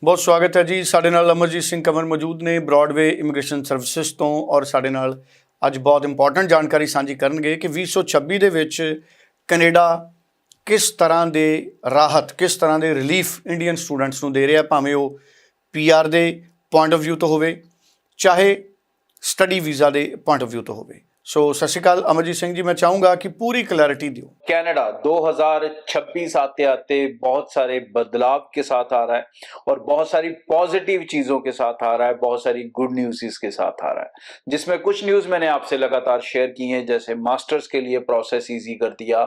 ਬਹੁਤ ਸਵਾਗਤ ਹੈ ਜੀ। ਸਾਡੇ ਨਾਲ ਅਮਰਜੀਤ ਸਿੰਘ ਕੰਵਰ ਮੌਜੂਦ ਨੇ ਬ੍ਰੌਡਵੇ ਇਮੀਗ੍ਰੇਸ਼ਨ ਸਰਵਿਸਿਜ਼ ਤੋਂ, ਔਰ ਸਾਡੇ ਨਾਲ ਅੱਜ ਬਹੁਤ ਇੰਪੋਰਟੈਂਟ ਜਾਣਕਾਰੀ ਸਾਂਝੀ ਕਰਨਗੇ ਕਿ 2026 ਦੇ ਵਿੱਚ ਕੈਨੇਡਾ ਕਿਸ ਤਰ੍ਹਾਂ ਦੇ ਰਾਹਤ, ਕਿਸ ਤਰ੍ਹਾਂ ਦੇ ਰਿਲੀਫ ਇੰਡੀਅਨ ਸਟੂਡੈਂਟਸ ਨੂੰ ਦੇ ਰਿਹਾ, ਭਾਵੇਂ ਉਹ ਪੀਆਰ ਦੇ ਪੁਆਇੰਟ ਆਫ ਵਿਊ ਤੋਂ ਹੋਵੇ, ਚਾਹੇ ਸਟੱਡੀ ਵੀਜ਼ਾ ਦੇ ਪੁਆਇੰਟ ਆਫ ਵਿਊ ਤੋਂ ਹੋਵੇ। सो सत श्रीकाल अमरजीत सिंह जी, मैं चाहूँगा कि पूरी क्लैरिटी दियो। कनाडा 2026 आते आते बहुत सारे बदलाव के साथ आ रहा है और बहुत सारी पॉजिटिव चीजों के साथ आ रहा है, बहुत सारी गुड न्यूज इसके साथ आ रहा है, जिसमें कुछ न्यूज मैंने आपसे लगातार शेयर की हैं। जैसे मास्टर्स के लिए प्रोसेस इजी कर दिया,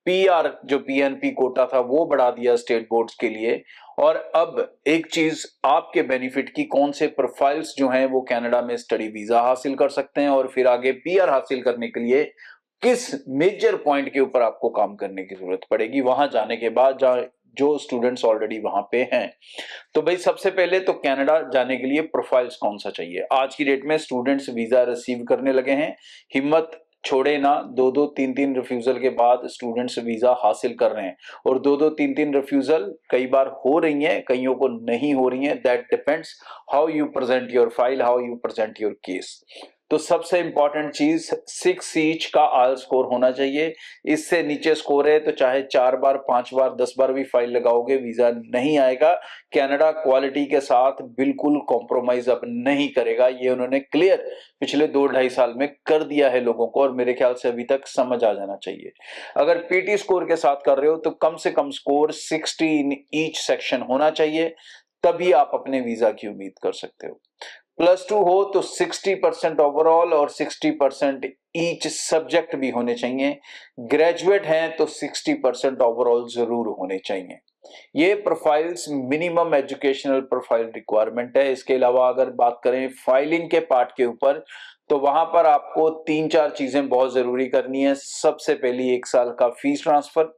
पीआर जो पीएनपी कोटा था वो बढ़ा दिया स्टेट बोर्ड्स के लिए, और अब एक चीज आपके बेनिफिट की, कौन से प्रोफाइल्स जो हैं वो कनाडा में स्टडी वीजा हासिल कर सकते हैं और फिर आगे पीआर हासिल करने के लिए किस मेजर पॉइंट के ऊपर आपको काम करने की जरूरत पड़ेगी वहां जाने के बाद, जो स्टूडेंट्स ऑलरेडी वहां पे हैं। तो भाई सबसे पहले तो कनाडा जाने के लिए प्रोफाइल्स कौन सा चाहिए। आज की डेट में स्टूडेंट्स वीजा रिसीव करने लगे हैं, हिम्मत छोड़े ना। 2-2, 3-3 रिफ्यूजल के बाद स्टूडेंट्स वीजा हासिल कर रहे हैं, और 2-2, 3-3 रिफ्यूजल कई बार हो रही हैं, कईयों को नहीं हो रही हैं। That depends how you present your file, how you present your case. तो सबसे इंपॉर्टेंट चीज 6 ईच का आल स्कोर होना चाहिए। इससे नीचे स्कोर है तो चाहे 4 बार, 5 बार, 10 बार भी फाइल लगाओगे वीजा नहीं आएगा। कनाडा क्वालिटी के साथ बिल्कुल कॉम्प्रोमाइज अब नहीं करेगा, ये उन्होंने क्लियर पिछले 2-2.5 साल में कर दिया है लोगों को, और मेरे ख्याल से अभी तक समझ आ जाना चाहिए। अगर पीटी स्कोर के साथ कर रहे हो तो कम से कम स्कोर 60 इन ईच सेक्शन होना चाहिए, तभी आप अपने वीजा की उम्मीद कर सकते हो। +2 हो तो 60% ओवरऑल और 60% ईच सब्जेक्ट भी होने चाहिए। ग्रेजुएट हैं तो 60% ओवरऑल जरूर होने चाहिए। ये profiles minimum educational profile requirement है। इसके अलावा अगर बात करें फाइलिंग के पार्ट के ऊपर, तो वहां पर आपको 3-4 चीजें बहुत जरूरी करनी है। सबसे पहली 1 साल का फीस ट्रांसफर,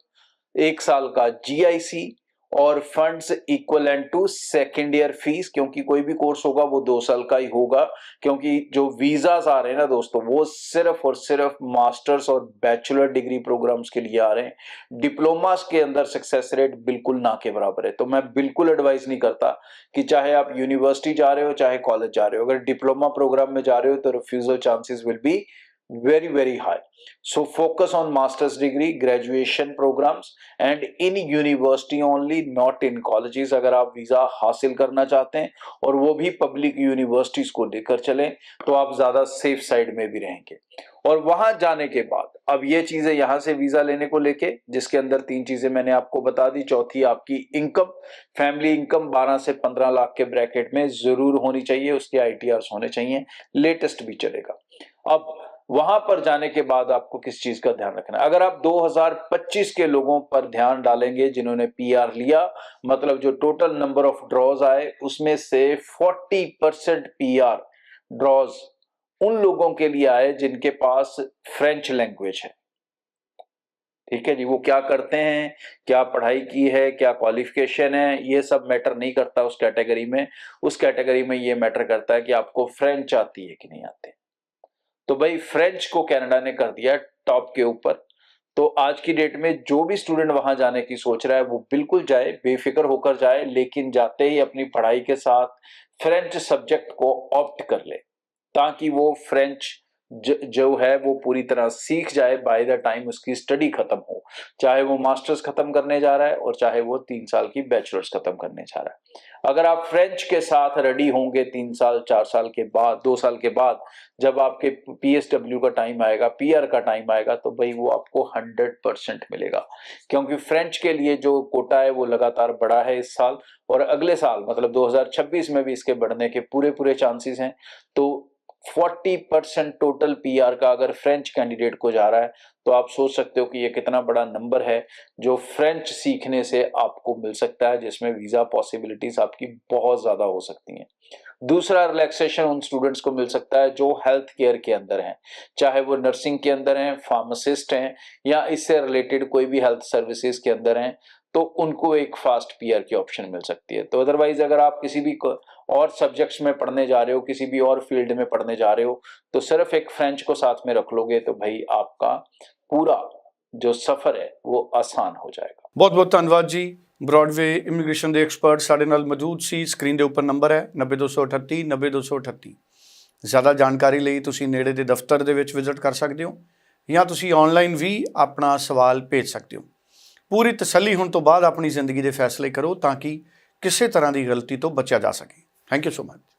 1 साल का जीआईसी और funds equivalent to second year fees, क्योंकि कोई भी कोर्स होगा वो 2 साल का ही होगा, क्योंकि जो वीजास आ रहे हैं ना दोस्तों, वो सिर्फ और सिर्फ मास्टर्स और बैचलर डिग्री प्रोग्राम्स के लिए आ रहे हैं। डिप्लोमास के अंदर सक्सेस रेट बिल्कुल ना के बराबर है। तो मैं बिल्कुल एडवाइस नहीं करता कि चाहे आप यूनिवर्सिटी जा रहे हो चाहे कॉलेज जा रहे हो, अगर डिप्लोमा प्रोग्राम में जा रहे हो तो refusal chances will be very high. So focus on master's degree, graduation programs and in university only, not in colleges। अगर आप वीजा हासिल करना चाहते हैं और वो भी पब्लिक यूनिवर्सिटीज को लेकर चलें तो आप ज्यादा सेफ साइड में भी रहेंगे। और वहां जाने के बाद अब ये चीजें यहां से वीजा लेने को लेके, जिसके अंदर 3 चीजें मैंने आपको बता दी। चौथी आपकी इनकम, फैमिली इनकम 12 से 15 लाख के ब्रैकेट में जरूर होनी चाहिए, उसके आईटीआर होने चाहिए, लेटेस्ट भी चलेगा। अब वहां पर जाने के बाद आपको किस चीज का ध्यान रखना है। अगर आप 2025 के लोगों पर ध्यान डालेंगे जिन्होंने पीआर लिया, मतलब जो टोटल नंबर ऑफ ड्रॉज आए उसमें से 40% पीआर ड्रॉज उन लोगों के लिए आए जिनके पास फ्रेंच लैंग्वेज है। ठीक है जी, वो क्या करते हैं, क्या पढ़ाई की है, क्या क्वालिफिकेशन है, ये सब मैटर नहीं करता उस कैटेगरी में। उस कैटेगरी में ये मैटर करता है कि आपको फ्रेंच आती है कि नहीं आती। तो भाई फ्रेंच को कनाडा ने कर दिया टॉप के ऊपर। तो आज की डेट में जो भी स्टूडेंट वहां जाने की सोच रहा है वो बिल्कुल जाए, बेफिक्र होकर जाए, लेकिन जाते ही अपनी पढ़ाई के साथ फ्रेंच सब्जेक्ट को ऑप्ट कर ले, ताकि वो फ्रेंच जो है वो पूरी तरह सीख जाए बाय द टाइम उसकी स्टडी खत्म हो, चाहे वो मास्टर्स खत्म करने जा रहा है और चाहे वो 3 साल की बैचलर्स खत्म करने जा रहा है। अगर आप फ्रेंच के साथ रेडी होंगे 3 साल 4 साल के बाद, 2 साल के बाद, जब आपके पीएसडब्ल्यू का टाइम आएगा, पीआर का टाइम आएगा, तो भाई वो आपको 100% मिलेगा, क्योंकि फ्रेंच के लिए जो कोटा है वो लगातार बढ़ा है इस साल, और अगले साल मतलब 2026 में भी इसके बढ़ने के पूरे चांसेस हैं। तो 40% टोटल पीआर का अगर फ्रेंच कैंडिडेट को जा रहा है तो आप सोच सकते हो कि ये कितना बड़ा नंबर है जो फ्रेंच सीखने से आपको मिल सकता है, जिसमें वीजा पॉसिबिलिटीज आपकी बहुत ज्यादा हो सकती हैं। दूसरा रिलैक्सेशन उन स्टूडेंट्स को मिल सकता है जो हेल्थ केयर के अंदर हैं, चाहे वो नर्सिंग के अंदर हैं, फार्मासिस्ट हैं, या इससे रिलेटेड कोई भी हेल्थ सर्विसेज के अंदर हैं, तो उनको एक फास्ट पीआर की ऑप्शन मिल सकती है। तो अदरवाइज अगर आप किसी भी और सब्जेक्ट्स में पढ़ने जा रहे हो, किसी भी और फील्ड में पढ़ने जा रहे हो, तो सिर्फ एक फ्रेंच को साथ में रख लोगे तो भाई आपका पूरा जो सफर है वो आसान हो जाएगा। बहुत बहुत धन्यवाद जी। ਬ੍ਰੌਡਵੇ ਇਮੀਗ੍ਰੇਸ਼ਨ ਦੇ ਐਕਸਪਰਟ ਸਾਡੇ ਨਾਲ ਮੌਜੂਦ ਸੀ। ਸਕਰੀਨ ਦੇ ਉੱਪਰ ਨੰਬਰ ਹੈ 90238 90238। ਜ਼ਿਆਦਾ ਜਾਣਕਾਰੀ ਲਈ ਤੁਸੀਂ ਨੇੜੇ ਦੇ ਦਫ਼ਤਰ ਦੇ ਵਿੱਚ ਵਿਜ਼ਿਟ ਕਰ ਸਕਦੇ ਹੋ ਜਾਂ ਤੁਸੀਂ ਆਨਲਾਈਨ ਵੀ ਆਪਣਾ ਸਵਾਲ ਭੇਜ ਸਕਦੇ ਹੋ। ਪੂਰੀ ਤਸੱਲੀ ਹੋਣ ਤੋਂ ਬਾਅਦ ਆਪਣੀ ਜ਼ਿੰਦਗੀ ਦੇ ਫੈਸਲੇ ਕਰੋ ਤਾਂ ਕਿ ਕਿਸੇ ਤਰ੍ਹਾਂ ਦੀ ਗਲਤੀ ਤੋਂ ਬਚਿਆ ਜਾ ਸਕੇ। Thank you so much.